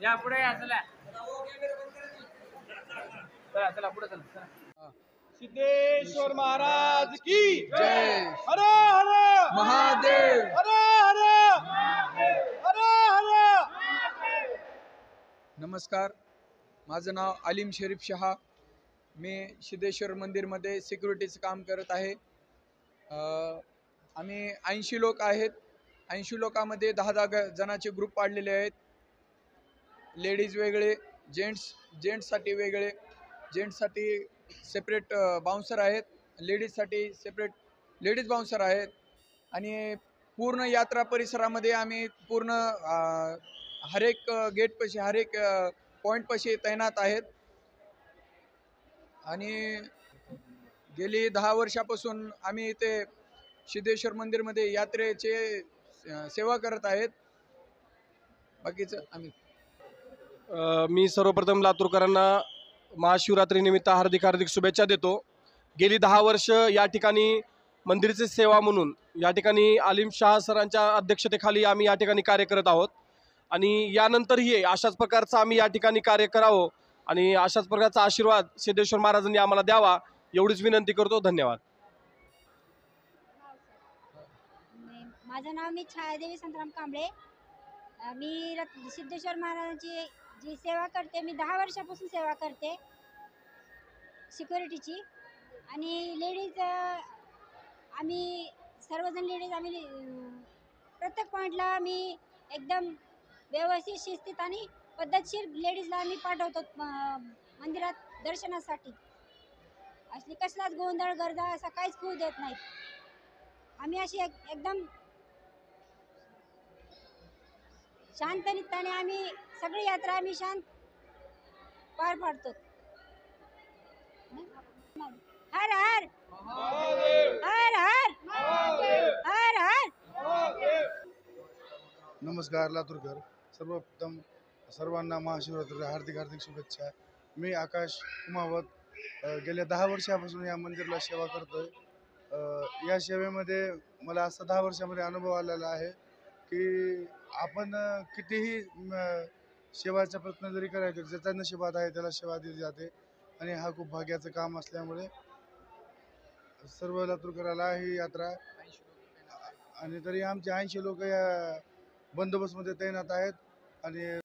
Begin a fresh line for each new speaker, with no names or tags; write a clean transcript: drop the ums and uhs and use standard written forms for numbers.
या पुढे या चला चला चला पुढे चला.
सिद्धेश्वर महाराज की
जय
हर हर
महादेव.
हर हर हर हर.
नमस्कार, माझं नाव आलिम शरीफ शहा. मी सिद्धेश्वर मंदिरमध्ये सिक्युरिटीचं काम करत आहे. आम्ही 80 लोक आहेत. 80 लोकांमध्ये 10-10 जणांचे ग्रुप पाडलेले आहेत. लेडीज वेगळे, जेंट्ससाठी वेगळे, जेंट्ससाठी सेपरेट बाउन्सर आहेत, लेडीजसाठी सेपरेट लेडीज बाउन्सर आहेत. आणि पूर्ण यात्रा परिसरामध्ये आम्ही पूर्ण हर एक गेटपाशी हर एक पॉईंटपाशी तैनात आहेत. आणि गेली 10 वर्षापासून आम्ही इथे सिद्धेश्वर मंदिरमध्ये यात्रेचे सेवा करत आहेत. बाकीचं आम्ही
मी सर्वप्रथम लातूरकरांना महाशिवरात्रीनिमित्त हार्दिक हार्दिक शुभेच्छा देतो. गेली 10 वर्ष या ठिकाणी मंदिराची सेवा म्हणून या ठिकाणी आलिम शाह सरांच्या अध्यक्षतेखाली आम्ही या ठिकाणी कार्य करत आहोत. आणि यानंतरही अशाच प्रकारचं आम्ही या ठिकाणी कार्य करावं आणि अशाच प्रकारचा आशीर्वाद सिद्धेश्वर महाराजांनी आम्हाला द्यावा एवढीच विनंती करतो. धन्यवाद.
माझं नाव मी छायादेवी संतराम कांबळे. मी सिद्धेश्वर महाराजांची जी सेवा करते, मी 10 वर्षापासून सेवा करते सिक्युरिटीची. आणि लेडीज आम्ही सर्वजण लेडीज आम्ही प्रत्येक पॉईंटला आम्ही एकदम व्यवस्थित शिस्तीत आणि पद्धतशीर लेडीजला आम्ही पाठवतो मंदिरात दर्शनासाठी. असली कसलाच गोंधळ गर्दा असा काहीच होऊ देत नाहीत. आम्ही अशी एकदम शांतनिताने आम्ही सगळी यात्रा आम्ही शांत पार पाडतो. हर हर हर हर हर हर.
नमस्कार लातूरकर. सर्वप्रथम सर्वांना महाशिवरात्रीच्या हार्दिक हार्दिक शुभेच्छा. मी आकाश कुमावत गेल्या 10 वर्षापासून या मंदिराला सेवा करतोय. या सेवेमध्ये मला असा 10 वर्षामध्ये अनुभव आलेला आहे की आपण कितीही सेवाचा प्रयत्न जरी करायचा, ज्याचा नशिबात आहे त्याला सेवा दिली जाते. आणि हा खूप भाग्याचं काम असल्यामुळे सर्व लातूरकराला ही यात्रा. आणि तरी आमचे 80 लोक या बंदोबस्तमध्ये तैनात आहेत. आणि